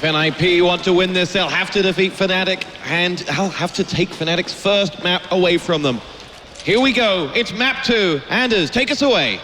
If NiP want to win this, they'll have to defeat Fnatic, and they'll have to take Fnatic's first map away from them. Here we go, it's map 2. Anders, take us away.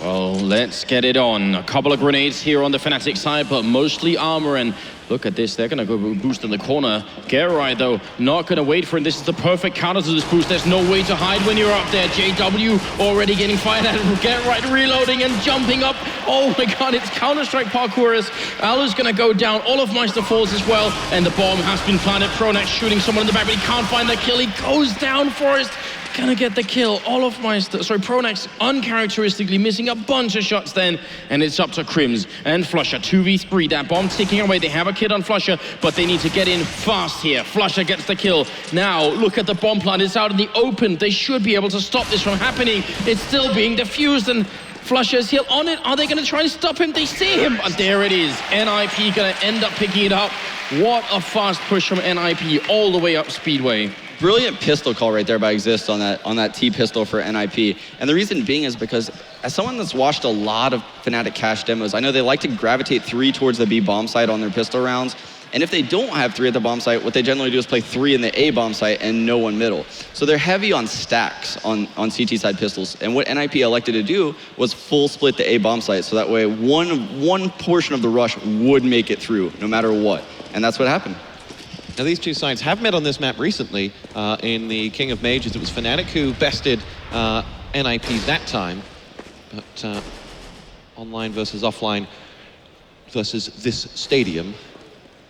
Well, let's get it on. A couple of grenades here on the Fnatic side, but mostly armor, and look at this, they're gonna go boost in the corner. Geralt, though, not gonna wait for it. This is the perfect counter to this boost. There's no way to hide when you're up there. JW already getting fired at. Geralt reloading and jumping up. Oh my god, it's Counter-Strike parkourers. Alu's gonna go down. Olofmeister falls as well, and the bomb has been planted. Pronax shooting someone in the back, but he can't find the kill. He goes down. Forest gonna get the kill. Pronax uncharacteristically missing a bunch of shots then, and it's up to Crims and Flusha. 2v3, that bomb ticking away. They have a kid on Flusha, but they need to get in fast here. Flusha gets the kill. Now, look at the bomb plant. It's out in the open. They should be able to stop this from happening. It's still being defused, and Flusha's heel on it. Are they gonna try and stop him? They see him, and there it is. NiP gonna end up picking it up. What a fast push from NiP all the way up Speedway. Brilliant pistol call right there by Exist on that T pistol for NiP. And the reason being is because as someone that's watched a lot of Fnatic cash demos, I know they like to gravitate 3 towards the B bomb site on their pistol rounds. And if they don't have 3 at the bomb site, what they generally do is play 3 in the A bomb site and no one middle. So they're heavy on stacks on CT side pistols. And what NiP elected to do was full split the A bomb site, so that way one portion of the rush would make it through, no matter what. And that's what happened. Now these two sides have met on this map recently in the King of Mages. It was Fnatic who bested NiP that time, but online versus offline versus this stadium,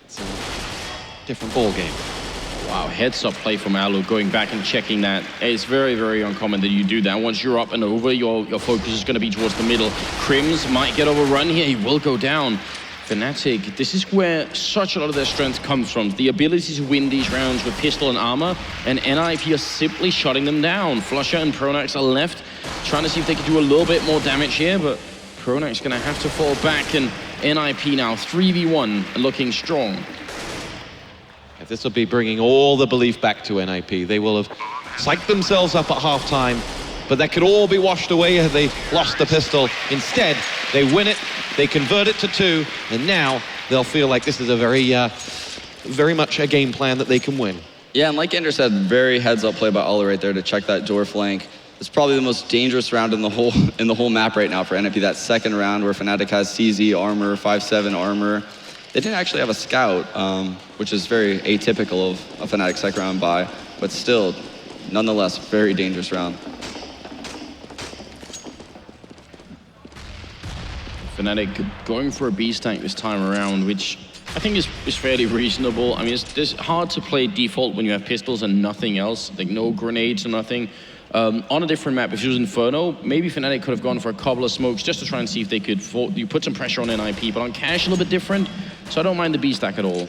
it's a different ball game. Wow, heads up play from Alu, going back and checking that. It's very, very uncommon that you do that. Once you're up and over, your focus is going to be towards the middle. Crims might get overrun here. He will go down. Fnatic, this is where such a lot of their strength comes from. The ability to win these rounds with pistol and armor, and NiP are simply shutting them down. Flusha and Pronax are left, trying to see if they can do a little bit more damage here, but Pronax gonna have to fall back, and NiP now 3v1, looking strong. This will be bringing all the belief back to NiP. They will have psyched themselves up at halftime, but that could all be washed away had they lost the pistol. Instead, they win it, they convert it to 2, and now they'll feel like this is a very much a game plan that they can win. Yeah, and like Ender said, very heads-up play by Ola right there to check that door flank. It's probably the most dangerous round in the whole map right now for NiP. That second round where Fnatic has CZ armor, 5/7 armor. They didn't actually have a scout, which is very atypical of a Fnatic second round buy, but still, nonetheless, very dangerous round. Fnatic going for a B stack this time around, which I think is fairly reasonable. I mean, it's hard to play default when you have pistols and nothing else, like no grenades or nothing. On a different map, if it was Inferno, maybe Fnatic could have gone for a couple of smokes just to try and see if they could you put some pressure on NiP, but on Cash a little bit different, so I don't mind the B stack at all.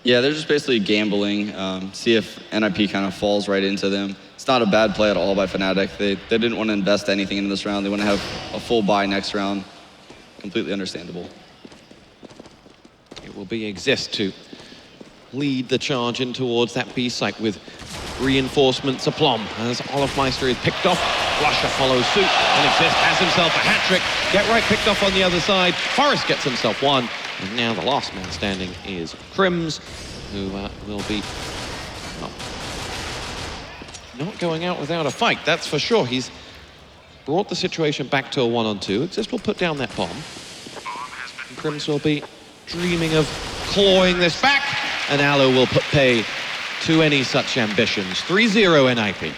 Yeah, they're just basically gambling, see if NiP kind of falls right into them. It's not a bad play at all by Fnatic. They didn't want to invest anything into this round. They want to have a full buy next round. Completely understandable. It will be Exist to lead the charge in towards that B site with reinforcements aplomb as Olofmeister is picked off. Flusha follows suit, and Exist has himself a hat-trick. Get right picked off on the other side. Forest gets himself 1, and now the last man standing is Crims, who will be not going out without a fight, that's for sure. He's brought the situation back to a 1-on-2. Exist will put down that bomb. And Crims will be dreaming of clawing this back, and Alu will pay to any such ambitions. 3-0 NiP.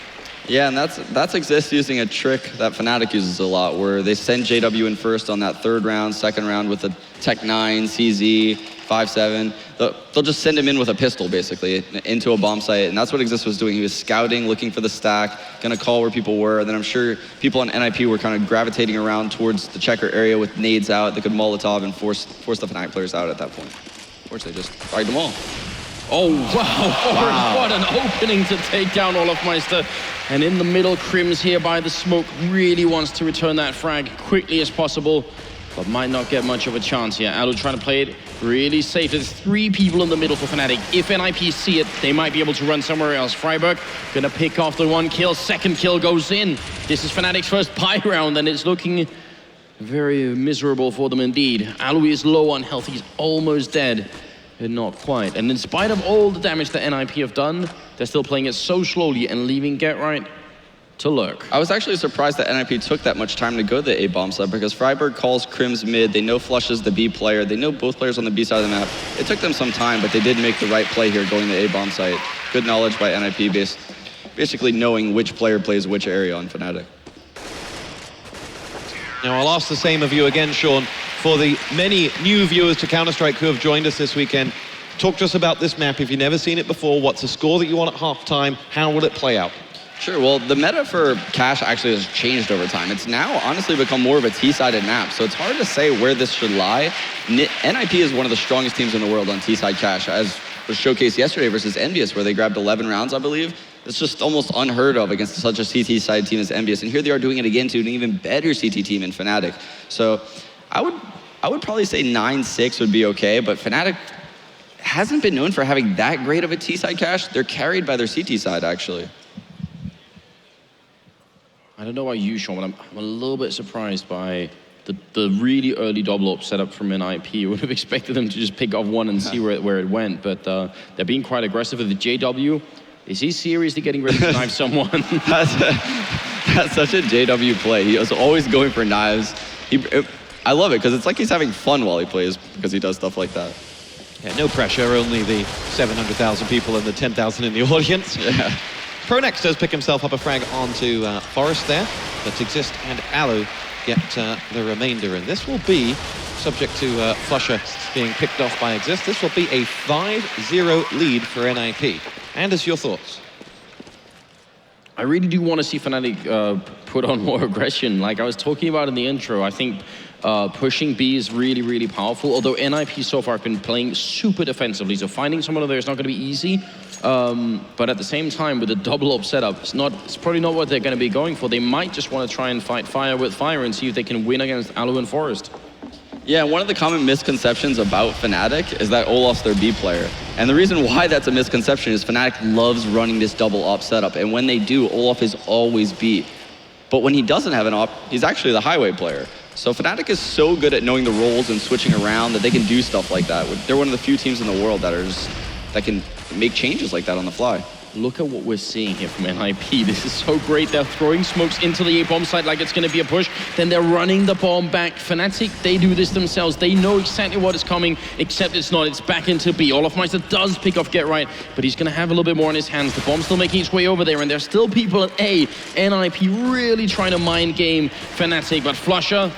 Yeah, and that's Exist using a trick that Fnatic uses a lot, where they send JW in first on that third round, second round with a Tech 9, CZ, 5/7. They'll just send him in with a pistol, basically, into a bomb site, and that's what Exist was doing. He was scouting, looking for the stack, gonna call where people were, and then I'm sure people on NiP were kind of gravitating around towards the checker area with nades out. They could Molotov and force the Fnatic players out at that point. Of course, they just fired them all. Oh, wow. What an opening to take down Olofmeister. And in the middle, Crims here by the smoke really wants to return that frag quickly as possible, but might not get much of a chance here. Alu trying to play it really safe. There's 3 people in the middle for Fnatic. If NiP see it, they might be able to run somewhere else. Freiburg gonna pick off the 1 kill. Second kill goes in. This is Fnatic's first buy round, and it's looking very miserable for them indeed. Alu is low on health. He's almost dead. And not quite. And in spite of all the damage that NiP have done, they're still playing it so slowly and leaving Get Right to lurk. I was actually surprised that NiP took that much time to go to the A bomb side because Freiburg calls Crim's mid. They know Flush is the B player. They know both players on the B side of the map. It took them some time, but they did make the right play here going to A bomb site. Good knowledge by NiP, basically knowing which player plays which area on Fnatic. Now I'll ask the same of you again, Sean, for the many new viewers to Counter-Strike who have joined us this weekend. Talk to us about this map. If you've never seen it before, what's the score that you want at halftime? How will it play out? Sure, well, the meta for Cash actually has changed over time. It's now honestly become more of a T-sided map, so it's hard to say where this should lie. NiP is one of the strongest teams in the world on T-side Cash, as was showcased yesterday versus Envious, where they grabbed 11 rounds, I believe. It's just almost unheard of against such a CT-side team as Envious, and here they are doing it again to an even better CT team in Fnatic. So I would probably say 9-6 would be okay, but Fnatic hasn't been known for having that great of a T-side Cash. They're carried by their CT side, actually. I don't know about you, Sean, but I'm a little bit surprised by the really early double up setup from NiP. I would have expected them to just pick off one and see where it went, but they're being quite aggressive with the JW. Is he seriously getting ready to knife someone? That's such a JW play. He was always going for knives. I love it because it's like he's having fun while he plays because he does stuff like that. Yeah, no pressure, only the 700,000 people and the 10,000 in the audience. Yeah. Pronex does pick himself up a frag onto Forest there, but Exist and Alu get the remainder, and this will be, subject to Flusher being picked off by Exist, this will be a 5-0 lead for NiP. Anders, your thoughts? I really do want to see Fnatic put on more aggression. Like I was talking about in the intro, I think pushing B is really, really powerful, although NiP so far have been playing super defensively, so finding someone over there is not going to be easy. But at the same time, with a double up setup, it's probably not what they're going to be going for. They might just want to try and fight fire with fire and see if they can win against Alu and Forest. Yeah, one of the common misconceptions about Fnatic is that Olaf's their B player. And the reason why that's a misconception is Fnatic loves running this double op setup. And when they do, Olaf is always B. But when he doesn't have an op, he's actually the highway player. So Fnatic is so good at knowing the roles and switching around that they can do stuff like that. They're one of the few teams in the world that can make changes like that on the fly. Look at what we're seeing here from NiP. This is so great. They're throwing smokes into the A-bomb site like it's going to be a push. Then they're running the bomb back. Fnatic, they do this themselves. They know exactly what is coming, except it's not. It's back into B. Olafmeister does pick off Get Right, but he's going to have a little bit more in his hands. The bomb's still making its way over there, and there's still people at A. NiP really trying to mind game Fnatic, but Flusher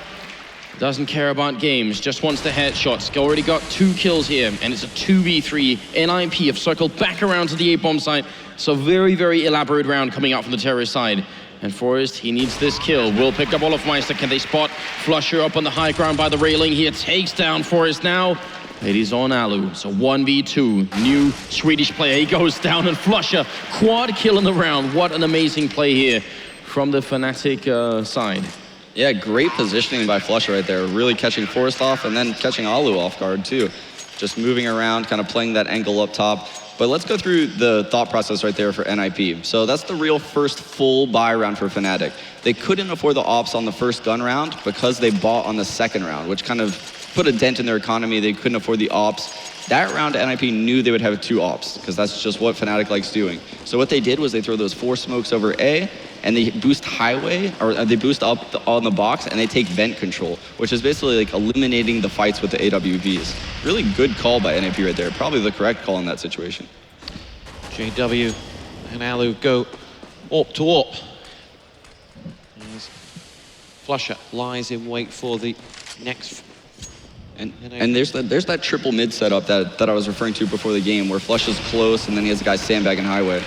doesn't care about games, just wants the headshots. Already got 2 kills here, and it's a 2v3. NiP have circled back around to the A-bomb site. So very, very elaborate round coming out from the terrorist side. And Forrest, he needs this kill. Will pick up Olafmeister. Can they spot Flusher up on the high ground by the railing here? Takes down Forrest now. It is on Alu. So 1v2. New Swedish player. He goes down, and Flusher, quad kill in the round. What an amazing play here from the Fnatic side. Yeah, great positioning by Flusher right there. Really catching Forrest off and then catching Alu off guard too. Just moving around, kind of playing that angle up top. But let's go through the thought process right there for NiP. So that's the real first full buy round for Fnatic. They couldn't afford the ops on the first gun round because they bought on the second round, which kind of put a dent in their economy. They couldn't afford the ops. That round, NiP knew they would have 2 ops because that's just what Fnatic likes doing. So what they did was they throw those 4 smokes over A, and they boost highway, or they boost up on the box, and they take vent control, which is basically like eliminating the fights with the AWVs. Really good call by NiP right there. Probably the correct call in that situation. JW and Alu go AWP to AWP. As Flusher lies in wait for the next. And there's that triple mid setup that I was referring to before the game, where Flush is close, and then he has a guy sandbagging highway.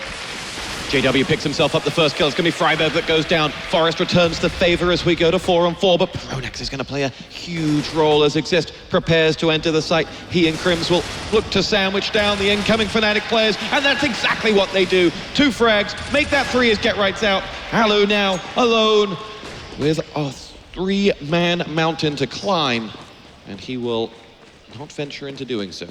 JW picks himself up the first kill. It's going to be Freiburg that goes down. Forest returns the favor as we go to 4-on-4, but Pronex is going to play a huge role as Exist prepares to enter the site. He and Crims will look to sandwich down the incoming Fnatic players, and that's exactly what they do. 2 frags, make that 3 as Get Right's out. Alu now alone with a 3-man mountain to climb, and he will not venture into doing so.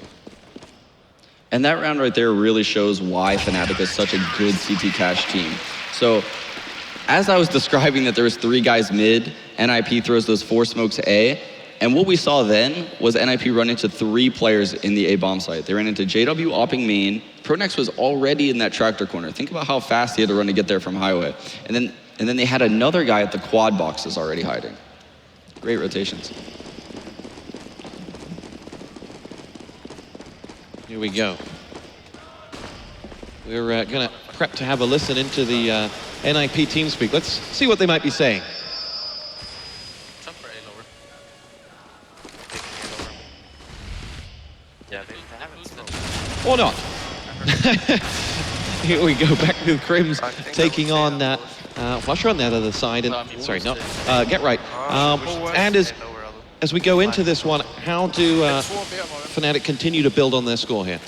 And that round right there really shows why Fnatic is such a good CT Cash team. So, as I was describing that there was 3 guys mid, NiP throws those 4 smokes A, And what we saw then was NiP run into 3 players in the A bomb site. They ran into JW opping main. Pronex was already in that tractor corner. Think about how fast he had to run to get there from highway. And then they had another guy at the quad boxes already hiding. Great rotations. Here we go. We're going to prep to have a listen into the NiP TeamSpeak. Let's see what they might be saying. Jump for A lower. Yeah, they haven't. Or not. Here we go, back with Crims taking on Flusher on the other side. And, sorry, not Get Right. And as we go into this one, how do Fnatic continue to build on their score here?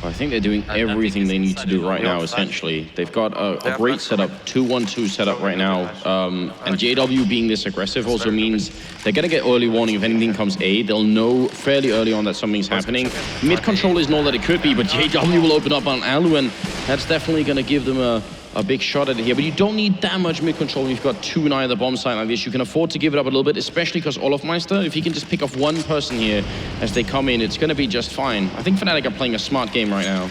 I think they're doing everything they need to do right now, essentially. They've got a great setup, 2-1-2 setup right now. And JW being this aggressive also means they're going to get early warning if anything comes A. They'll know fairly early on that something's happening. Mid control isn't all that it could be, but JW will open up on Alu, and that's definitely going to give them a big shot at it here. But you don't need that much mid control when you've got 2 in either bomb site like this. You can afford to give it up a little bit, especially because Olofmeister, if he can just pick off one person here as they come in, it's going to be just fine. I think Fnatic are playing a smart game right now.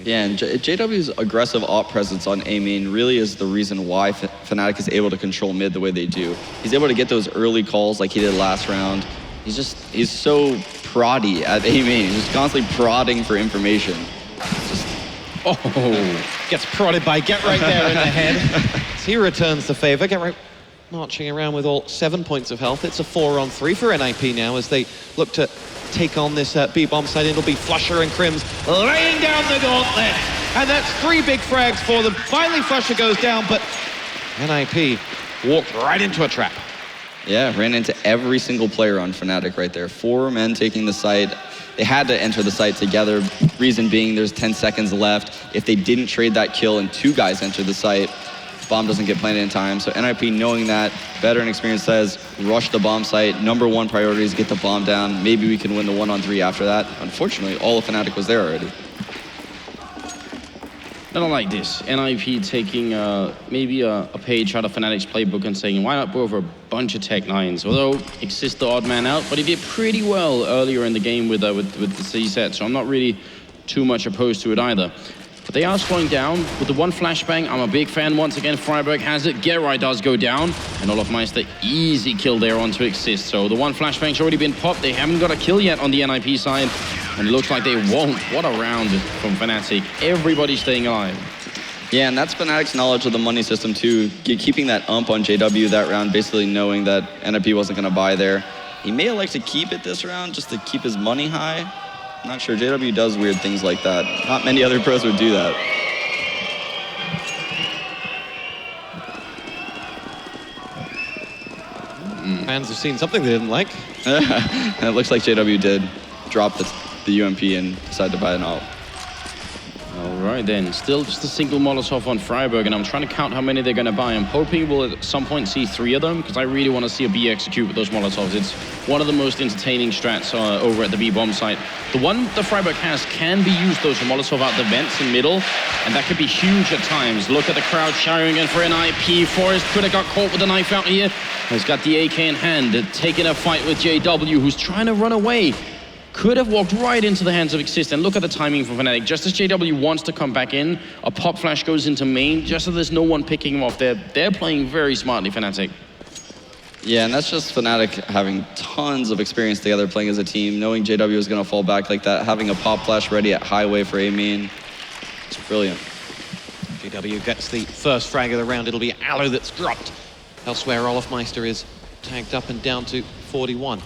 Yeah, and JW's aggressive op presence on A main really is the reason why Fnatic is able to control mid the way they do. He's able to get those early calls like he did last round. He's so proddy at A main. He's just constantly prodding for information. Gets prodded by Get Right there in the head. As he returns the favor. Get Right marching around with all 7 points of health. It's a 4-on-3 for NiP now as they look to take on this B bomb side. It'll be Flusher and Crims laying down the gauntlet. And that's 3 big frags for them. Finally, Flusher goes down, but NiP walked right into a trap. Yeah, ran into every single player on Fnatic right there. 4 men taking the site. They had to enter the site together. Reason being, there's 10 seconds left. If they didn't trade that kill and 2 guys enter the site, bomb doesn't get planted in time. So NiP, knowing that, veteran experience says, rush the bomb site. #1 priority is get the bomb down. Maybe we can win the 1-on-3 after that. Unfortunately, all of Fnatic was there already. I don't like this. NiP taking maybe a page out of Fnatic's playbook and saying, why not go over a bunch of Tech 9s? Although, Exist the odd man out, but he did pretty well earlier in the game with the C set, so I'm not really too much opposed to it either. But they are slowing down with the 1 flashbang. I'm a big fan. Once again, Freiburg has it. Get Right does go down. And Olofmeister, easy kill there onto Exist. So the 1 flashbang's already been popped. They haven't got a kill yet on the NiP side. And it looks like they won't. What a round from Fnatic. Everybody staying alive. Yeah, and that's Fnatic's knowledge of the money system too. Keeping that ump on JW that round, basically knowing that NiP wasn't going to buy there. He may have liked to keep it this round just to keep his money high. I'm not sure. JW does weird things like that. Not many other pros would do that. Fans have seen something they didn't like. And it looks like JW did drop the UMP and decide to buy an ult. All right then, still just a single Molotov on Freiburg, and I'm trying to count how many they're going to buy. I'm hoping we'll at some point see 3 of them, because I really want to see a B execute with those Molotovs. It's one of the most entertaining strats over at the B bomb site. The one the Freiburg has can be used though to Molotov out the vents in middle, and that could be huge at times. Look at the crowd shouting again for NiP. Forrest could have got caught with a knife out here. He's got the AK in hand, taking a fight with JW, who's trying to run away. Could have walked right into the hands of Exist, and look at the timing from Fnatic. Just as JW wants to come back in, a pop flash goes into main, just so there's no one picking him off there. They're playing very smartly, Fnatic. Yeah, and that's just Fnatic having tons of experience together playing as a team, knowing JW is going to fall back like that, having a pop flash ready at highway for A main. It's brilliant. JW gets the first frag of the round. It'll be Alu that's dropped. Elsewhere, Olofmeister is tagged up and down to 41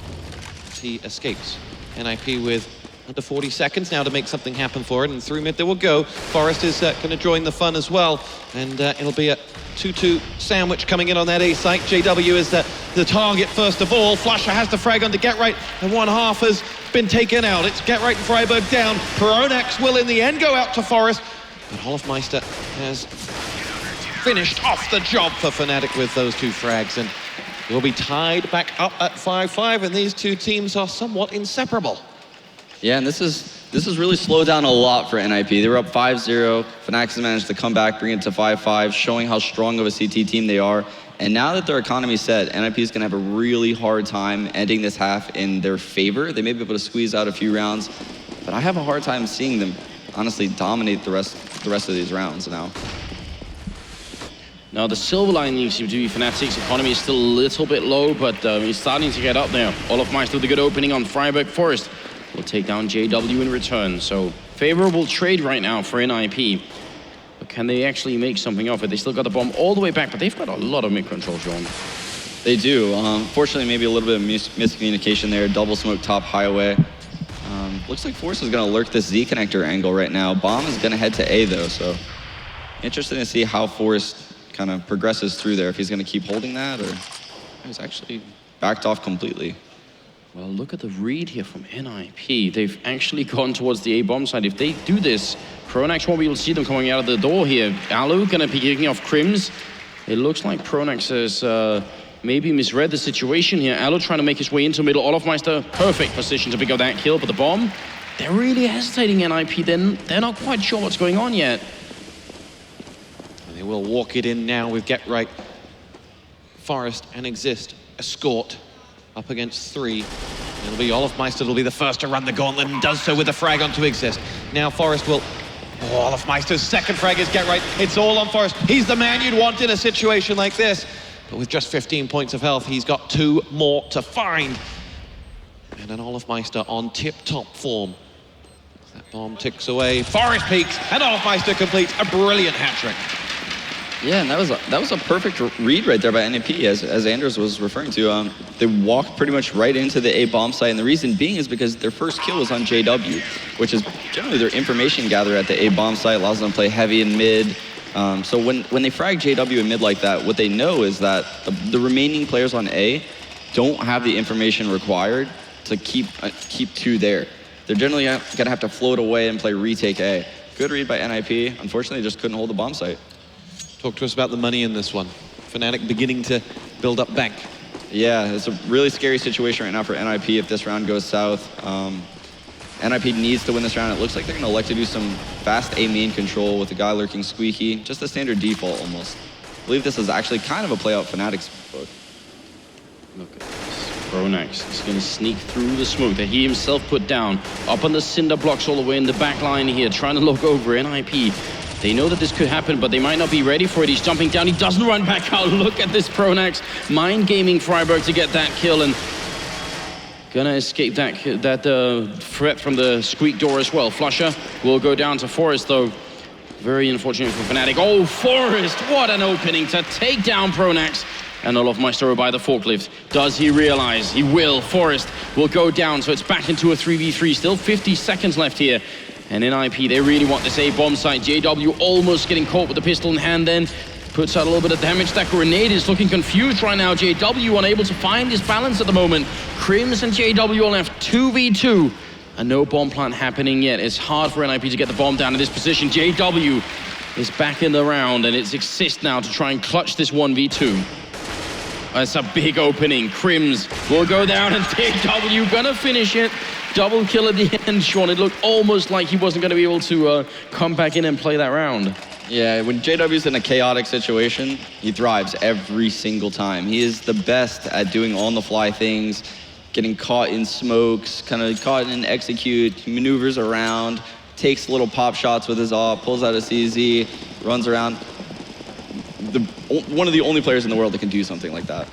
as he escapes. NiP with under 40 seconds now to make something happen for it, and through mid they will go. Forrest is going to join the fun as well, and it'll be a 2-2 sandwich coming in on that A site. JW is the target first of all. Flusher has the frag onto Get Right, and 1/2 has been taken out. It's Get Right and Freiburg down. Pronex will in the end go out to Forrest, but Olofmeister has finished off the job for Fnatic with those 2 frags, and we'll be tied back up at 5-5, and these 2 teams are somewhat inseparable. Yeah, and this is really slowed down a lot for NiP. They were up 5-0. Fnatic has managed to come back, bring it to 5-5, showing how strong of a CT team they are. And now that their economy's set, NiP is going to have a really hard time ending this half in their favor. They may be able to squeeze out a few rounds, but I have a hard time seeing them honestly dominate the rest of these rounds now. Now, the silver lining seems to be Fnatic's economy is still a little bit low, but he's starting to get up there. Olofmeister with a good opening on Freiburg. Forest will take down JW in return. So, favorable trade right now for NiP. But can they actually make something of it? They still got the bomb all the way back, but they've got a lot of mid-control, John. They do. Fortunately, maybe a little bit of miscommunication there. Double smoke top highway. Looks like Force is going to lurk this Z connector angle right now. Bomb is going to head to A, though, so interesting to see how Force kind of progresses through there, if he's going to keep holding that, or he's actually backed off completely. Well, look at the read here from NiP. They've actually gone towards the A bomb side. If they do this, Pronax won't be able to see them coming out of the door here. Alu going to be kicking off Crims. It looks like Pronax has maybe misread the situation here. Alu trying to make his way into middle. Olofmeister, perfect position to pick up that kill, but the bomb, they're really hesitating, NiP. They're not quite sure what's going on yet. They will walk it in now with Get Right. Forest and Exist escort up against 3. It'll be Olofmeister will be the first to run the gauntlet and does so with a frag onto Exist. Now Forest will... Oh, Olofmeister's second frag is Get Right. It's all on Forest. He's the man you'd want in a situation like this. But with just 15 points of health, he's got 2 more to find. And an Olofmeister on tip-top form. That bomb ticks away. Forest peaks, and Olofmeister completes a brilliant hat-trick. Yeah, and that was a perfect read right there by NiP, as Anders was referring to. They walked pretty much right into the A bomb site, and the reason being is because their first kill was on JW, which is generally their information gatherer at the A bomb site, allows them to play heavy and mid. So when they frag JW in mid like that, what they know is that the remaining players on A don't have the information required to keep 2 there. They're generally gonna have to float away and play retake A. Good read by NiP. Unfortunately, just couldn't hold the bomb site. Talk to us about the money in this one. Fnatic beginning to build up bank. Yeah, it's a really scary situation right now for NiP if this round goes south. NiP needs to win this round. It looks like they're going to elect to do some fast A main control with the guy lurking squeaky. Just a standard default almost. I believe this is actually kind of a play out Fnatic's book. Look at this. Pronax is going to sneak through the smoke that he himself put down. Up on the cinder blocks all the way in the back line here, trying to look over NiP. They know that this could happen, but they might not be ready for it. He's jumping down. He doesn't run back out. Look at this Pronax mind gaming Freiburg to get that kill and gonna escape that threat from the squeak door as well. Flusher will go down to Forest though. Very unfortunate for Fnatic. Oh, Forest! What an opening to take down Pronax. And Olofmeister by the forklift. Does he realize? He will. Forest will go down, so it's back into a 3v3. Still 50 seconds left here. And NiP, they really want this A bomb site. JW almost getting caught with the pistol in hand then. Puts out a little bit of damage. That grenade is looking confused right now. JW unable to find his balance at the moment. Crims and JW are left 2v2. And no bomb plant happening yet. It's hard for NiP to get the bomb down in this position. JW is back in the round, and it's Exist now to try and clutch this 1v2. That's a big opening. Crims will go down, and JW gonna finish it. Double kill at the end, Sean. It looked almost like he wasn't going to be able to come back in and play that round. Yeah, when JW's in a chaotic situation, he thrives every single time. He is the best at doing on-the-fly things, getting caught in smokes, kind of caught in execute, he maneuvers around, takes little pop shots with his AWP, pulls out a CZ, runs around. One of the only players in the world that can do something like that.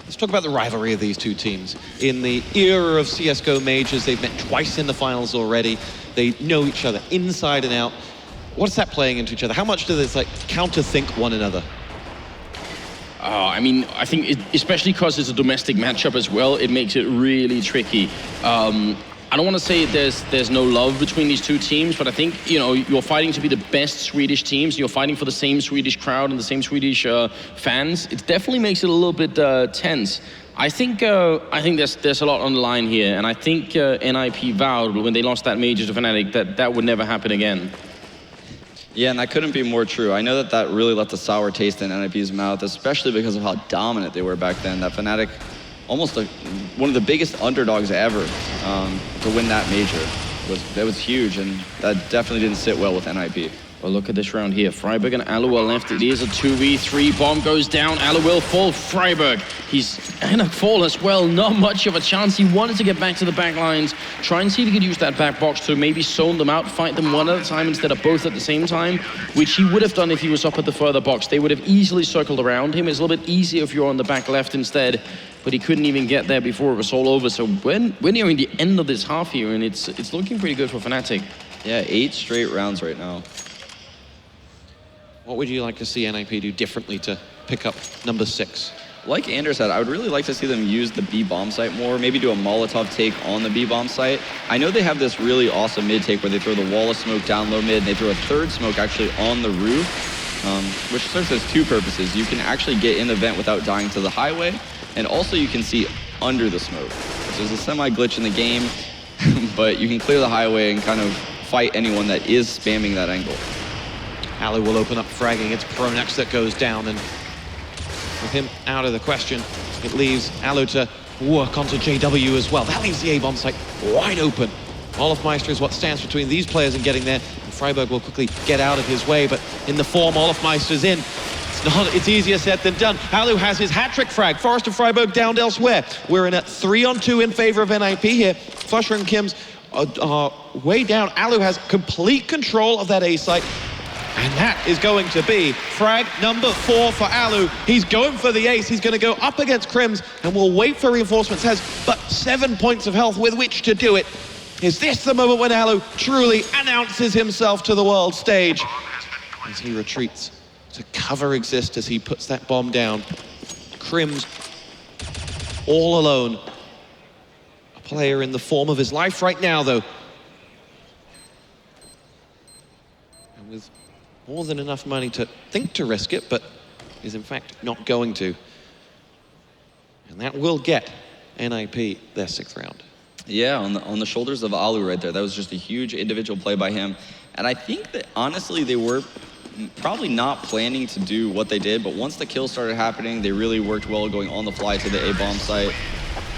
Let's talk about the rivalry of these 2 teams. In the era of CSGO majors, they've met twice in the finals already. They know each other inside and out. What's that playing into each other? How much do they counter-think one another? I mean, I think especially because it's a domestic matchup as well, it makes it really tricky. I don't want to say there's no love between these 2 teams, but I think, you know, you're fighting to be the best Swedish teams. You're fighting for the same Swedish crowd and the same Swedish fans. It definitely makes it a little bit tense. I think there's a lot on the line here, and I think NiP vowed when they lost that major to Fnatic that would never happen again. Yeah, and that couldn't be more true. I know that really left a sour taste in NiP's mouth, especially because of how dominant they were back then. That Fnatic, almost one of the biggest underdogs ever to win that major. That was huge, and that definitely didn't sit well with NiP. Well, look at this round here. Freiburg and Alu are left. It is a 2v3. Bomb goes down. Alu will fall. Freiburg, he's gonna fall as well. Not much of a chance. He wanted to get back to the back lines, try and see if he could use that back box to maybe zone them out, fight them one at a time instead of both at the same time, which he would have done if he was up at the further box. They would have easily circled around him. It's a little bit easier if you're on the back left instead, but he couldn't even get there before it was all over. So we're nearing the end of this half here, and it's looking pretty good for Fnatic. Yeah, 8 straight rounds right now. What would you like to see NiP do differently to pick up number 6? Like Anders said, I would really like to see them use the B bomb site more, maybe do a Molotov take on the B bomb site. I know they have this really awesome mid take where they throw the wall of smoke down low mid, and they throw a third smoke actually on the roof, which serves as 2 purposes. You can actually get in the vent without dying to the highway, and also you can see under the smoke. So there's a semi-glitch in the game, but you can clear the highway and kind of fight anyone that is spamming that angle. Alu will open up fragging. It's Pronax that goes down, and with him out of the question, it leaves Alu to work onto JW as well. That leaves the A-bomb site wide open. Olofmeister is what stands between these players and getting there. And Freiburg will quickly get out of his way, but in the form Olofmeister's in, it's easier said than done. Alu has his hat-trick frag. Forest and Freiburg downed elsewhere. We're in a 3-on-2 in favor of NiP here. Flusher and Kims are way down. Alu has complete control of that A site. And that is going to be frag number 4 for Alu. He's going for the ace. He's going to go up against Crims and will wait for reinforcements. Has but 7 points of health with which to do it. Is this the moment when Alu truly announces himself to the world stage? As he retreats to cover Exist as he puts that bomb down. Crims all alone. A player in the form of his life right now, though. And with more than enough money to think to risk it, but is in fact not going to. And that will get NiP their 6th round. Yeah, on the shoulders of Alu right there. That was just a huge individual play by him. And I think that honestly they were probably not planning to do what they did, but once the kills started happening, they really worked well going on the fly to the A-bomb site.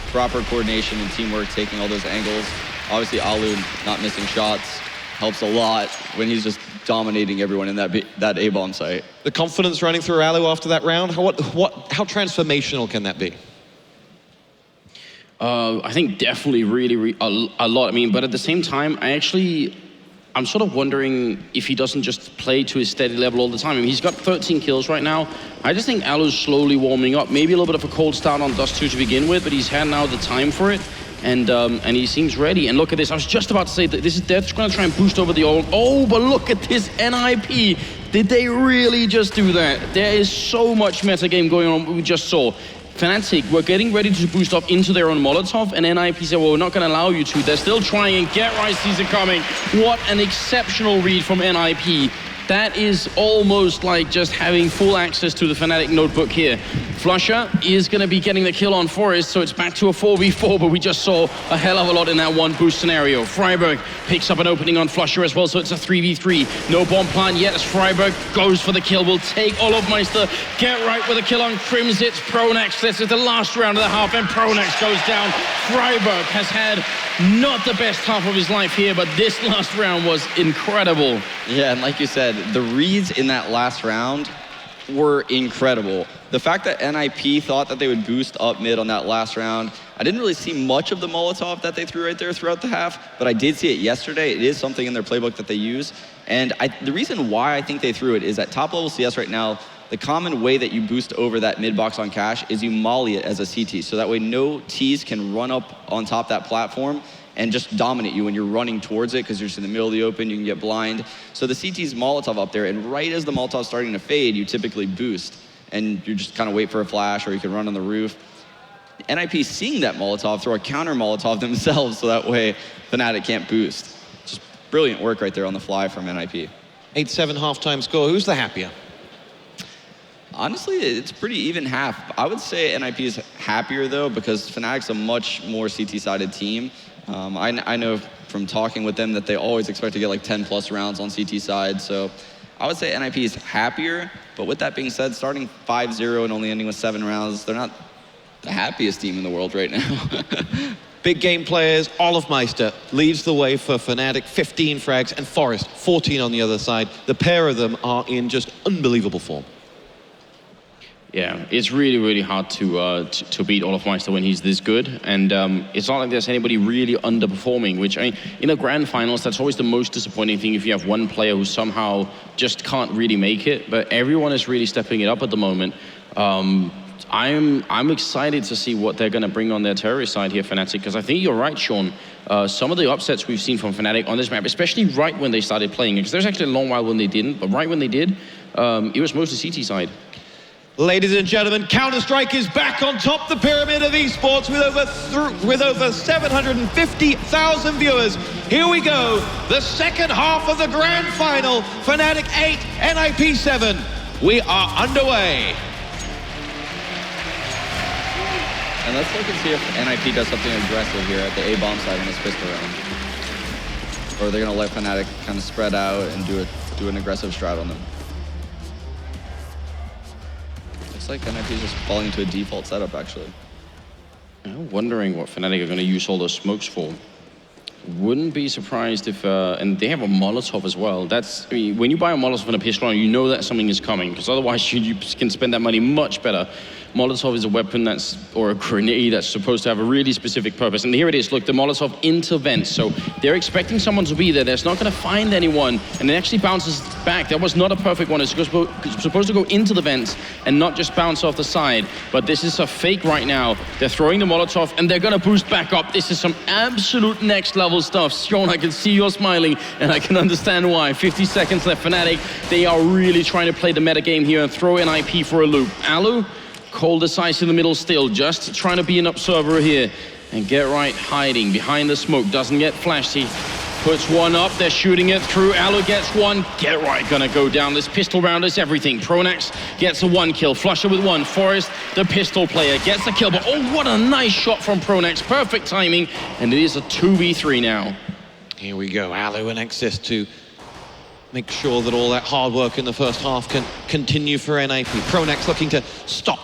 Proper coordination and teamwork, taking all those angles. Obviously Alu not missing shots helps a lot when he's just dominating everyone in that A-bomb site. The confidence running through Alu after that round, how transformational can that be? I think definitely really a lot. I mean, but at the same time, I'm sort of wondering if he doesn't just play to his steady level all the time. I mean, he's got 13 kills right now. I just think Alu's slowly warming up. Maybe a little bit of a cold start on Dust 2 to begin with, but he's had now the time for it. And he seems ready. And look at this. I was just about to say that they're going to try and boost over the old. Oh, but look at this NiP. Did they really just do that? There is so much metagame going on. We just saw Fnatic were getting ready to boost up into their own Molotov, and NiP said, well, we're not going to allow you to. They're still trying. Get right sees it coming. What an exceptional read from NiP. That is almost like just having full access to the Fnatic notebook here. Flusher is going to be getting the kill on Forest, so it's back to a 4v4, but we just saw a hell of a lot in that one boost scenario. Freiburg picks up an opening on Flusher as well, so it's a 3v3. No bomb plant yet as Freiburg goes for the kill. Will take Olofmeister, get right with a kill on Crims. It's Pronax. This is the last round of the half, and Pronax goes down. Freiburg has had not the best half of his life here, but this last round was incredible. Yeah, and like you said, the reads in that last round were incredible. The fact that NiP thought that they would boost up mid on that last round, I didn't really see much of the Molotov that they threw right there throughout the half, but I did see it yesterday. It is something in their playbook that they use. And the reason why I think they threw it is at top level CS right now, the common way that you boost over that mid box on cash is you molly it as a CT. So that way no Ts can run up on top that platform and just dominate you when you're running towards it because you're just in the middle of the open, you can get blind. So the CT's Molotov up there, and right as the Molotov's starting to fade, you typically boost. And you just kind of wait for a flash, or you can run on the roof. NiP seeing that Molotov, throw a counter Molotov themselves, so that way Fnatic can't boost. Just brilliant work right there on the fly from NiP. 8-7 halftime score, who's the happier? Honestly, it's pretty even half. I would say NiP is happier though, because Fnatic's a much more CT-sided team. I know from talking with them that they always expect to get like 10 plus rounds on CT side. So I would say NiP is happier, but with that being said, starting 5-0 and only ending with 7 rounds, they're not the happiest team in the world right now. big game players. Olofmeister leads the way for Fnatic, 15 frags, and Forest, 14 on the other side. The pair of them are in just unbelievable form. Yeah, it's really, really hard to beat Olofmeister when he's this good. And it's not like there's anybody really underperforming, which, I mean, in the grand finals, that's always the most disappointing thing if you have one player who somehow just can't really make it. But everyone is really stepping it up at the moment. I'm excited to see what they're going to bring on their terrorist side here, Fnatic, because I think you're right, Sean. Some of the upsets we've seen from Fnatic on this map, especially right when they started playing it, because there's actually a long while when they didn't, but right when they did, it was mostly CT side. Ladies and gentlemen, Counter-Strike is back on top the pyramid of esports with over 750,000 viewers. Here we go, the second half of the grand final, Fnatic 8, NiP 7. We are underway. And let's look and see if NiP does something aggressive here at the A bomb side in this pistol round. Or they're gonna let Fnatic kind of spread out and do an aggressive strat on them. Looks like NiP is just falling into a default setup, actually. I'm wondering what Fnatic are going to use all those smokes for. Wouldn't be surprised if, and they have a Molotov as well. That's, I mean, when you buy a Molotov and a pistol, you know that something is coming, because otherwise you can spend that money much better. Molotov is a weapon that's, or a grenade that's supposed to have a really specific purpose. And here it is, look, the Molotov into vents. So they're expecting someone to be there. There's not going to find anyone, and it actually bounces back. That was not a perfect one. It's supposed to go into the vents and not just bounce off the side. But this is a fake right now. They're throwing the Molotov, and they're going to boost back up. This is some absolute next level stuff. Sean, I can see you're smiling, and I can understand why. 50 seconds left, Fnatic. They are really trying to play the meta game here and throw NiP for a loop. Alu, coldest ice in the middle still, just trying to be an observer here. And Get Right hiding behind the smoke, doesn't get flashed. He puts one up, they're shooting it through. Alu gets one, Get Right gonna go down. This pistol round is everything. Pronax gets a one kill, Flusher with one. Forest, the pistol player, gets the kill, but oh, what a nice shot from Pronax. Perfect timing, and it is a 2v3 now. Here we go, Alu and Exis to make sure that all that hard work in the first half can continue for NiP. Pronax looking to stop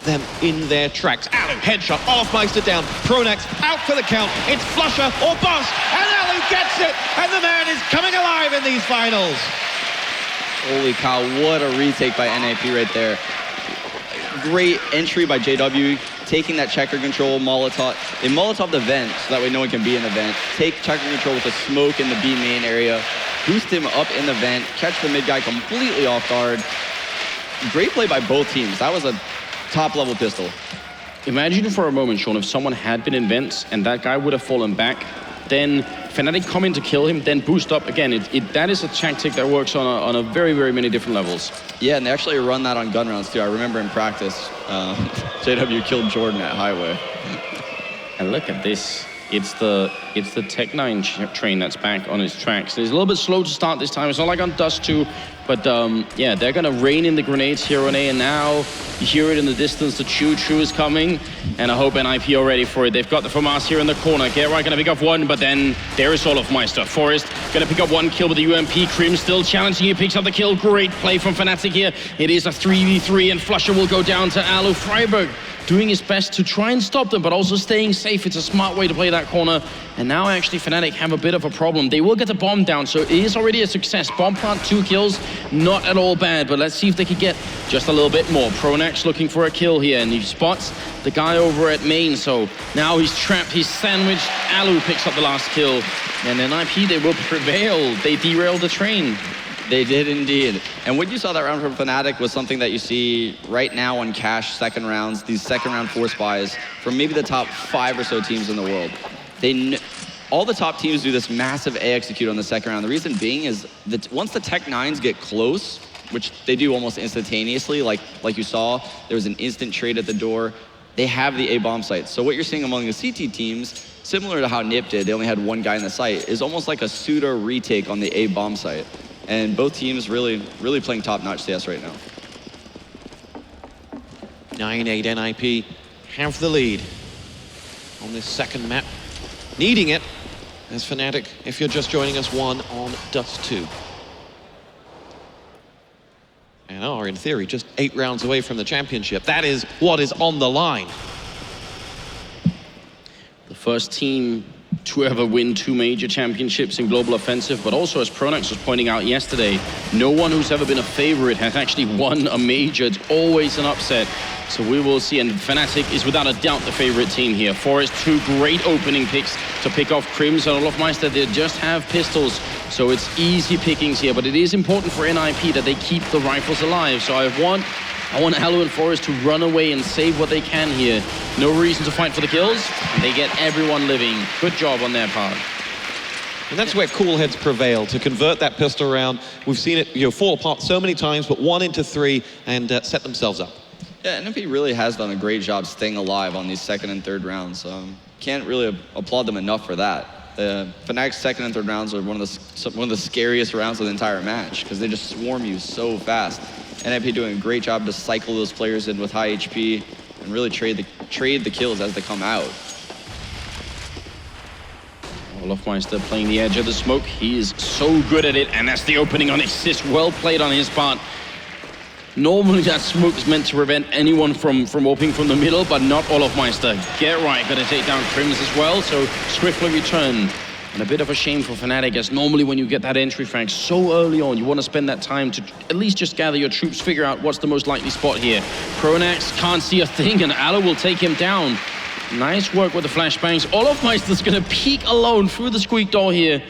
them in their tracks. Alu, headshot, Olofmeister down. Pronax out for the count. It's Flusher or bust, and Alu gets it, and the man is coming alive in these finals. Holy cow, what a retake by NiP right there. Great entry by JW, taking that checker control, Molotov. They Molotov the vent, so that way no one can be in the vent. Take checker control with a smoke in the B main area. Boost him up in the vent, catch the mid guy completely off guard. Great play by both teams. That was a top-level pistol. Imagine for a moment, Sean, if someone had been in vents and that guy would have fallen back, then Fnatic come in to kill him, then boost up again. That is a tactic that works on a very, very many different levels. Yeah, and they actually run that on gun rounds too. I remember in practice, JW killed Jordan at Highway. And look at this. It's the Tech9 train that's back on its tracks. It's a little bit slow to start this time. It's not like on Dust 2, but yeah, they're gonna rain in the grenades here on A, and now you hear it in the distance. The choo-choo is coming, and I hope NiP are ready for it. They've got the FAMAS here in the corner. Get Right gonna pick up one, but then there is Olofmeister. Forest gonna pick up one kill with the UMP. Krim still challenging, he picks up the kill. Great play from Fnatic here. It is a 3v3, and Flusher will go down to Alu. Freiburg doing his best to try and stop them, but also staying safe. It's a smart way to play that corner. And now actually Fnatic have a bit of a problem. They will get the bomb down, so it is already a success. Bomb plant, 2 kills, not at all bad, but let's see if they can get just a little bit more. Pronax looking for a kill here, and he spots the guy over at main, so now he's trapped, he's sandwiched. Alu picks up the last kill, and then NiP, they will prevail. They derailed the train. They did indeed. And what you saw that round from Fnatic was something that you see right now on Cash second rounds, these second round force buys from maybe the top 5 or so teams in the world. All the top teams do this massive A execute on the second round. The reason being is that once the Tech9s get close, which they do almost instantaneously, like you saw, there was an instant trade at the door, they have the A bomb site. So what you're seeing among the CT teams, similar to how NiP did, they only had one guy in the site, is almost like a pseudo retake on the A bomb site. And both teams really playing top-notch CS right now. 9-8 NiP have the lead on this second map. Needing it as Fnatic, if you're just joining us, 1 on Dust 2. And are, in theory, just 8 rounds away from the championship. That is what is on the line. The first team to ever win 2 major championships in Global Offensive, but also, as Pronax was pointing out yesterday, no one who's ever been a favorite has actually won a major. It's always an upset. So we will see, and Fnatic is without a doubt the favorite team here. Forest, 2 great opening picks to pick off Crims and Olofmeister. They just have pistols, so it's easy pickings here, but it is important for NiP that they keep the rifles alive. So I want Alu and Forest to run away and save what they can here. No reason to fight for the kills. They get everyone living. Good job on their part. And that's where cool heads prevail, to convert that pistol round. We've seen it fall apart so many times, but 1 into 3 and set themselves up. Yeah, NiP really has done a great job staying alive on these 2nd and 3rd rounds. Can't really applaud them enough for that. Fnatic's 2nd and 3rd rounds are one of the scariest rounds of the entire match because they just swarm you so fast. NiP doing a great job to cycle those players in with high HP and really trade the kills as they come out. Olofmeister playing the edge of the smoke. He is so good at it, and that's the opening on assist. Well played on his part. Normally that smoke is meant to prevent anyone from opening from the middle, but not Olofmeister. Get right, gonna take down Crims as well, so swiftly return. And a bit of a shame for Fnatic, as normally when you get that entry frag so early on, you want to spend that time to at least just gather your troops, figure out what's the most likely spot here. Pronax can't see a thing, and Alu will take him down. Nice work with the flashbangs. Olofmeister's gonna peek alone through the squeak door here.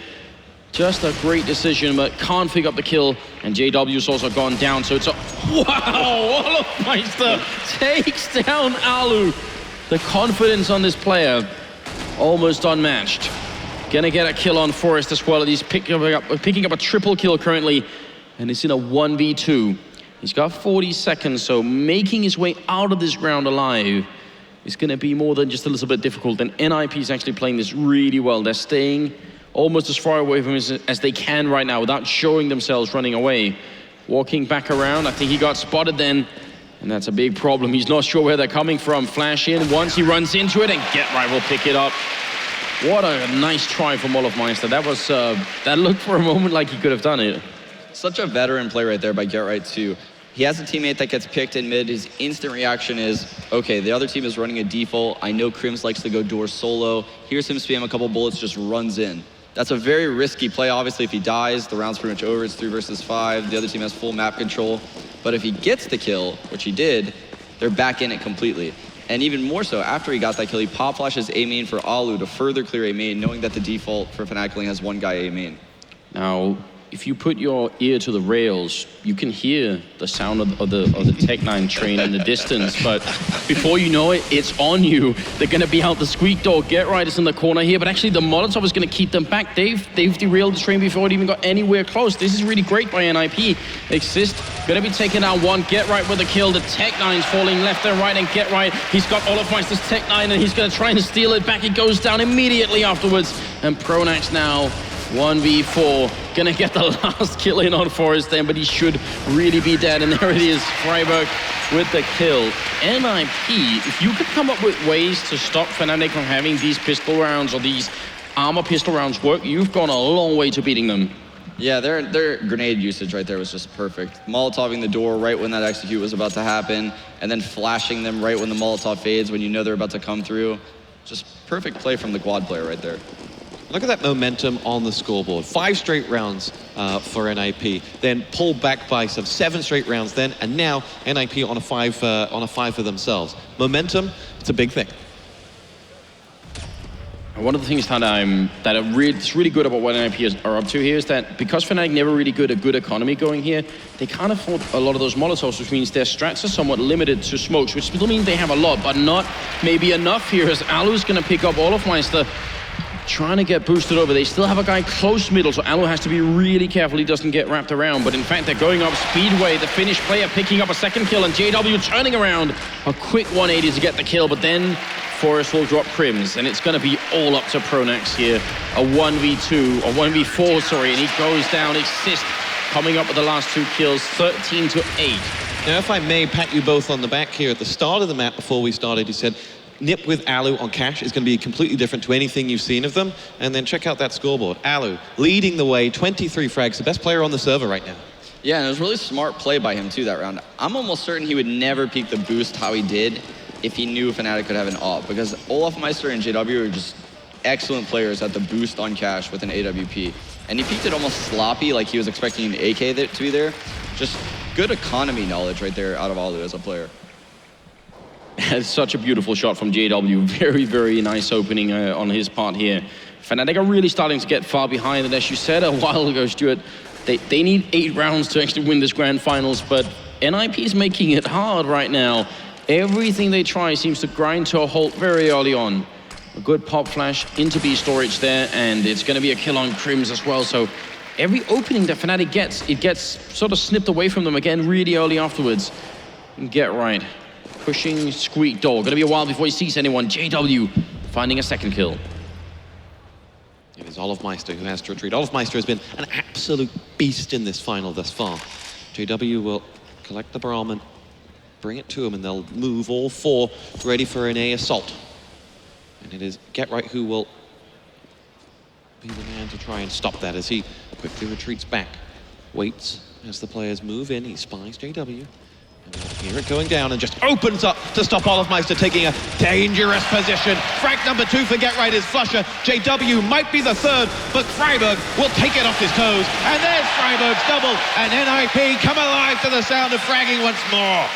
Just a great decision, but can't pick up the kill. And JW's also gone down, so it's a... Wow! Olofmeister takes down Alu. The confidence on this player, almost unmatched. Gonna get a kill on Forest as well. He's picking up a triple kill currently, and it's in a 1v2. He's got 40 seconds, so making his way out of this round alive is gonna be more than just a little bit difficult. And NiP is actually playing this really well. They're staying almost as far away from him as they can right now without showing themselves running away. Walking back around, I think he got spotted then, and that's a big problem. He's not sure where they're coming from. Flash in, once he runs into it, and Get Right will pick it up. What a nice try from Olofmeister. That looked for a moment like he could have done it. Such a veteran play right there by Get Right too. He has a teammate that gets picked in mid. His instant reaction is, okay, the other team is running a default. I know Crims likes to go door solo. Here's him spam a couple bullets, just runs in. That's a very risky play. Obviously, if he dies, the round's pretty much over. It's 3 versus 5. The other team has full map control. But if he gets the kill, which he did, they're back in it completely. And even more so, after he got that kill, he pop flashes A main for Alu to further clear A main, knowing that the default for Fnatic only has 1 guy A main. Now, if you put your ear to the rails, you can hear the sound of the Tech9 train in the distance, but before you know it, it's on you. They're gonna be out the squeak door. Get Right is in the corner here, but actually the Molotov is gonna keep them back. They've derailed the train before it even got anywhere close. This is really great by NiP. Exist, gonna be taking down 1. Get Right with a kill. The Tech9's falling left and right, and Get Right, he's got Olofmeister's Tech9, and he's gonna try and steal it back. It goes down immediately afterwards, and Pronax now 1v4, gonna get the last kill in on Forest then, but he should really be dead, and there it is, Freiburg with the kill. NiP, if you could come up with ways to stop Fnatic from having these pistol rounds or these armor pistol rounds work, you've gone a long way to beating them. Yeah, their grenade usage right there was just perfect. Molotoving the door right when that execute was about to happen, and then flashing them right when the Molotov fades when you know they're about to come through. Just perfect play from the quad player right there. Look at that momentum on the scoreboard. 5 straight rounds for NiP, then pulled back by some 7 straight rounds then, and now NiP on a 5 for themselves. Momentum, it's a big thing. One of the things that's really good about what NiP are up to here is that because Fnatic never really got a good economy going here, they can't afford a lot of those Molotovs, which means their strats are somewhat limited to smokes, which still means they have a lot, but not maybe enough here, as Alu's gonna pick up Olofmeister, trying to get boosted over. They still have a guy close middle, so Alu has to be really careful he doesn't get wrapped around. But in fact, they're going up Speedway, the Finnish player picking up a 2nd kill, and JW turning around. A quick 180 to get the kill, but then Forest will drop Crims, and it's going to be all up to Pronax here. A 1v2, or 1v4, sorry, and he goes down. Exist coming up with the last 2 kills, 13-8. Now, if I may pat you both on the back here, at the start of the map before we started, you said, NiP with Alu on cash is going to be completely different to anything you've seen of them. And then check out that scoreboard. Alu leading the way, 23 frags, the best player on the server right now. Yeah, and it was really smart play by him too that round. I'm almost certain he would never peak the boost how he did if he knew Fnatic could have an AWP, because Olofmeister and JW are just excellent players at the boost on cash with an AWP. And he peeked it almost sloppy, like he was expecting an AK to be there. Just good economy knowledge right there out of Alu as a player. It's such a beautiful shot from JW. Very, very nice opening on his part here. Fnatic are really starting to get far behind, and as you said a while ago, Stuart, they need 8 rounds to actually win this grand finals, but NiP is making it hard right now. Everything they try seems to grind to a halt very early on. A good pop flash into B storage there, and it's going to be a kill on Crims as well. So every opening that Fnatic gets, it gets sort of snipped away from them again really early afterwards. And get right. Pushing Squeak Door. Going to be a while before he sees anyone. JW finding a second kill. It is Olofmeister who has to retreat. Olofmeister has been an absolute beast in this final thus far. JW will collect the Brahmin, bring it to him, and they'll move all 4 ready for an A assault. And it is Get Right who will be the man to try and stop that as he quickly retreats back. Waits as the players move in. He spies JW. And we'll hear it going down and just opens up to stop Olofmeister taking a dangerous position. Frag number 2 for Get Right is Flusher. JW might be the 3rd, but Freiburg will take it off his toes. And there's Freiburg's double, and NiP come alive to the sound of fragging once more.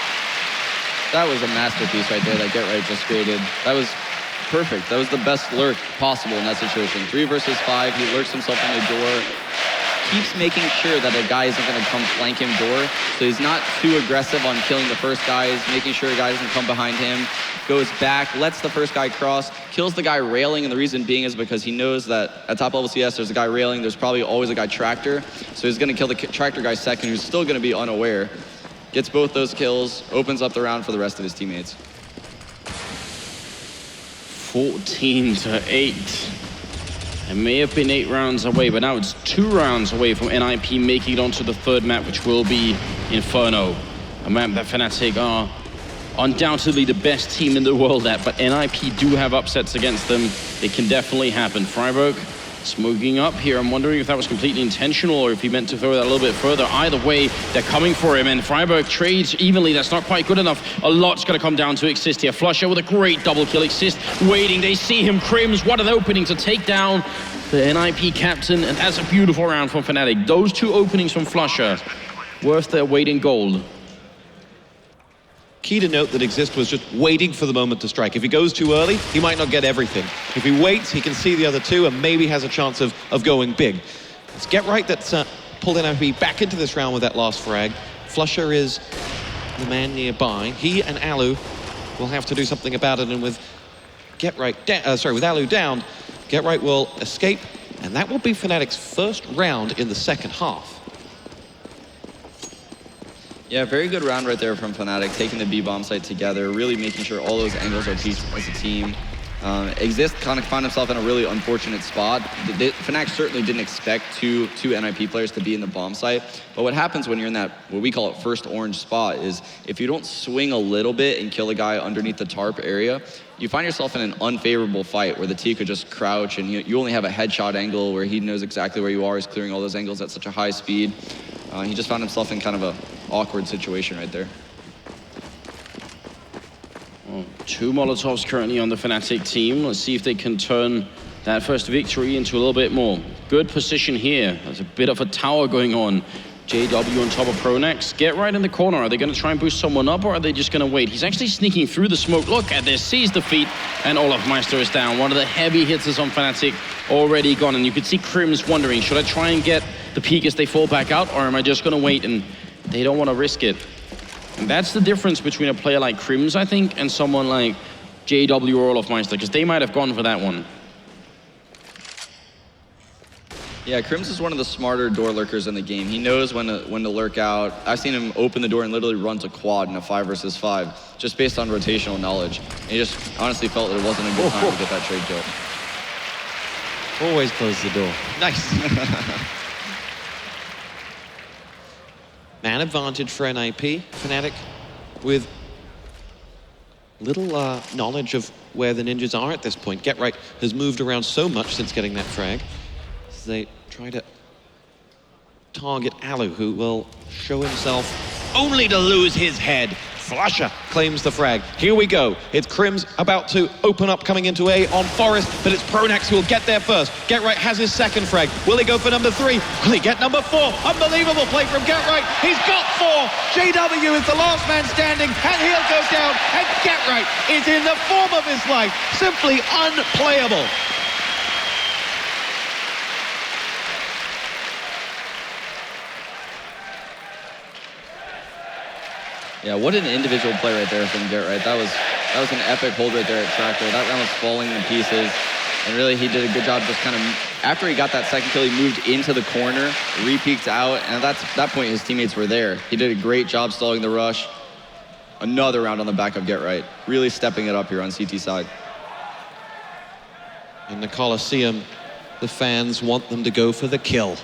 That was a masterpiece right there that Get Right just created. That was perfect. That was the best lurk possible in that situation. 3 versus 5, he lurks himself in the door, keeps making sure that a guy isn't going to come flank him door, so he's not too aggressive on killing the first guy. He's making sure a guy doesn't come behind him, goes back, lets the first guy cross, kills the guy railing, and the reason being is because he knows that at top level CS there's a guy railing, there's probably always a guy tractor, so he's going to kill the tractor guy second, who's still going to be unaware. Gets both those kills, opens up the round for the rest of his teammates. 14-8. It may have been 8 rounds away, but now it's 2 rounds away from NiP making it onto the 3rd map, which will be Inferno. A map that Fnatic are undoubtedly the best team in the world at, but NiP do have upsets against them. It can definitely happen. Freiburg smoking up here. I'm wondering if that was completely intentional or if he meant to throw that a little bit further. Either way, they're coming for him, and Freiburg trades evenly. That's not quite good enough. A lot's going to come down to Exist here. Flusher with a great double kill. Exist waiting. They see him. Crims, what an opening to take down the NiP captain, and that's a beautiful round from Fnatic. Those 2 openings from Flusher, worth their weight in gold. Key to note that Exist was just waiting for the moment to strike. If he goes too early, he might not get everything. If he waits, he can see the other 2 and maybe has a chance of going big. It's Get Right that's pulled NiP back into this round with that last frag. Flusher is the man nearby. He and Alu will have to do something about it, and with Get Right with Alu down, Get Right will escape, and that will be Fnatic's first round in the second half. Yeah, very good round right there from Fnatic, taking the B bomb site together, really making sure all those angles are peaked as a team. Exist kind of found himself in a really unfortunate spot. Fnatic certainly didn't expect two NiP players to be in the bomb site, but what happens when you're in that, what we call it, first orange spot, is if you don't swing a little bit and kill a guy underneath the tarp area, you find yourself in an unfavorable fight where the T could just crouch and you only have a headshot angle where he knows exactly where you are. He's clearing all those angles at such a high speed. He just found himself in kind of a awkward situation right there. Well, 2 Molotovs currently on the Fnatic team. Let's see if they can turn that first victory into a little bit more. Good position here. There's a bit of a tower going on. JW on top of Pronax. Get Right in the corner. Are they going to try and boost someone up, or are they just going to wait? He's actually sneaking through the smoke. Look at this. Sees the feet, and Olofmeister is down. One of the heavy hitters on Fnatic already gone. And you could see Crims wondering, should I try and get the peak as they fall back out, or am I just going to wait? And they don't want to risk it. And that's the difference between a player like Crims, I think, and someone like JW or Olofmeister, because they might have gone for that one. Yeah, Crims is one of the smarter door lurkers in the game. He knows when to lurk out. I've seen him open the door and literally run to quad in a 5 versus 5, just based on rotational knowledge. And he just honestly felt that it wasn't a good time to get that trade kill. Always close the door. Nice. Man advantage for NiP. Fnatic with little knowledge of where the ninjas are at this point. Get Right has moved around so much since getting that frag. So they try to target Alu, who will show himself only to lose his head. Flusher claims the frag. Here we go. It's Crim's about to open up coming into A on Forest, but it's Pronax who will get there first. Get-Right has his second frag. Will he go for number 3? Will he get number 4? Unbelievable play from Get-Right. He's got 4. JW is the last man standing, and he'll go down. And Get-Right is in the form of his life. Simply unplayable. Yeah, what an individual play right there from Get-Right. That was an epic hold right there at Tractor. That round was falling to pieces. And really, he did a good job just kind of, after he got that second kill, he moved into the corner, re-peeked out, and at that point, his teammates were there. He did a great job stalling the rush. Another round on the back of Get-Right. Really stepping it up here on CT side. In the Coliseum, the fans want them to go for the kill.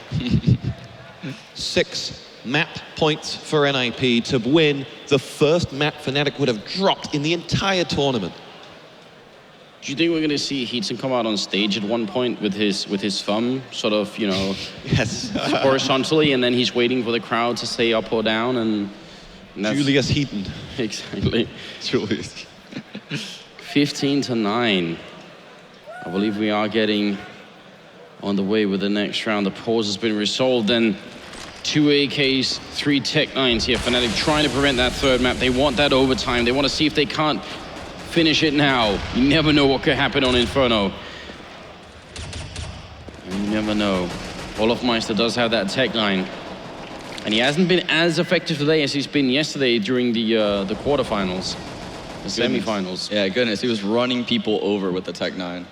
6 map points for NiP to win the first map Fnatic would have dropped in the entire tournament. Do you think we're going to see Heatson come out on stage at one point with his thumb, sort of, you know, Yes. horizontally, and then he's waiting for the crowd to say up or down, and that's... Julius Heaton. Exactly. Julius. 15-9. I believe we are getting on the way with the next round. The pause has been resolved, and 2 AKs, 3 Tech-9s here. Fnatic trying to prevent that third map. They want that overtime. They want to see if they can't finish it now. You never know what could happen on Inferno. You never know. Olofmeister does have that Tech-9. And he hasn't been as effective today as he's been yesterday during the quarterfinals, the semifinals. Yeah, goodness, he was running people over with the Tech-9.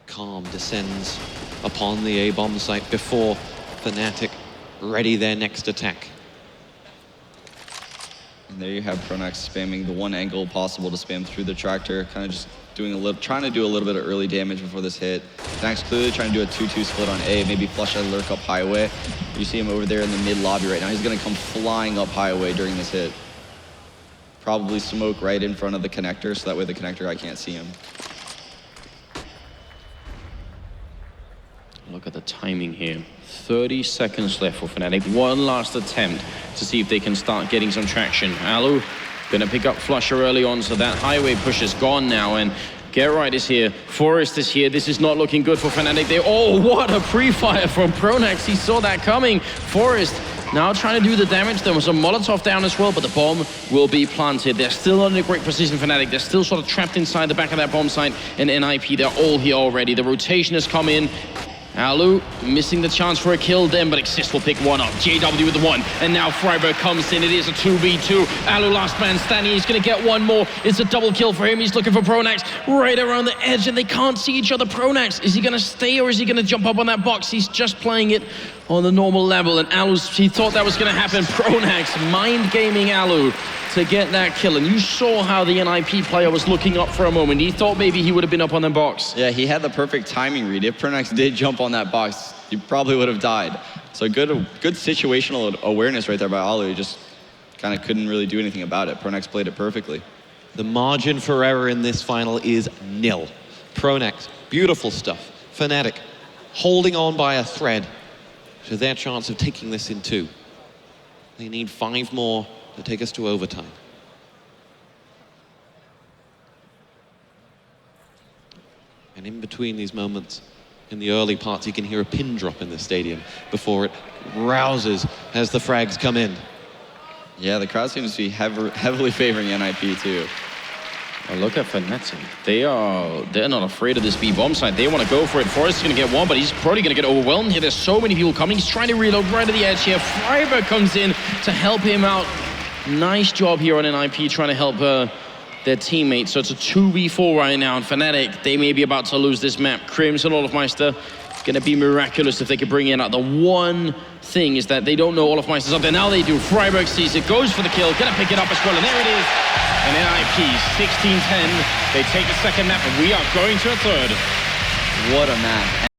Calm descends upon the A-bomb site before Fnatic ready their next attack. And there you have Pronax spamming the one angle possible to spam through the Tractor, kind of just doing a little, trying to do a little bit of early damage before this hit. Fnatic's clearly trying to do a 2-2 split on A, maybe flush a lurk up highway. You see him over there in the mid lobby right now. He's gonna come flying up highway during this hit. Probably smoke right in front of the connector, so that way the connector guy can't see him. Look at the timing here. 30 seconds left for Fnatic. One last attempt to see if they can start getting some traction. Alu gonna pick up Flusher early on, so that highway push is gone now, and Get-Right is here. Forest is here. This is not looking good for Fnatic. Oh, what a pre-fire from Pronax. He saw that coming. Forest now trying to do the damage. There was a Molotov down as well, but the bomb will be planted. They're still not in a great position, Fnatic. They're still sort of trapped inside the back of that bomb site, and NiP, they're all here already. The rotation has come in. Alu missing the chance for a kill then, but Exist will pick one up. JW with the 1, and now Freiburg comes in. It is a 2v2. Alu last man standing. He's going to get one more. It's a double kill for him. He's looking for Pronax right around the edge, and they can't see each other. Pronax, is he going to stay or is he going to jump up on that box? He's just playing it on the normal level, and he thought that was going to happen. Pronax mind gaming Alu to get that kill, and you saw how the NiP player was looking up for a moment. He thought maybe he would have been up on the box. Yeah, he had the perfect timing read. If Pronax did jump on that box, he probably would have died. So good situational awareness right there by Alu. He just kind of couldn't really do anything about it. Pronax played it perfectly. The margin for error in this final is nil. Pronax, beautiful stuff. Fnatic, holding on by a thread to their chance of taking this in 2. They need 5 more to take us to overtime. And in between these moments, in the early parts, you can hear a pin drop in the stadium before it rouses as the frags come in. Yeah, the crowd seems to be heavily favoring NiP too. Well, look at Fnatic. They're not afraid of this B bomb site. They want to go for it. Forrest is going to get one, but he's probably going to get overwhelmed here. There's so many people coming. He's trying to reload right at the edge here. Freiburg comes in to help him out. Nice job here on NiP trying to help their teammates. So it's a 2v4 right now, and Fnatic, they may be about to lose this map. Crimson Olofmeister, going to be miraculous if they could bring it out. The one thing is that they don't know Olofmeister's up there. Now they do. Freiburg sees it, goes for the kill, going to pick it up as well, and there it is. And NiP, 16-10, they take the second map, and we are going to a third. What a map.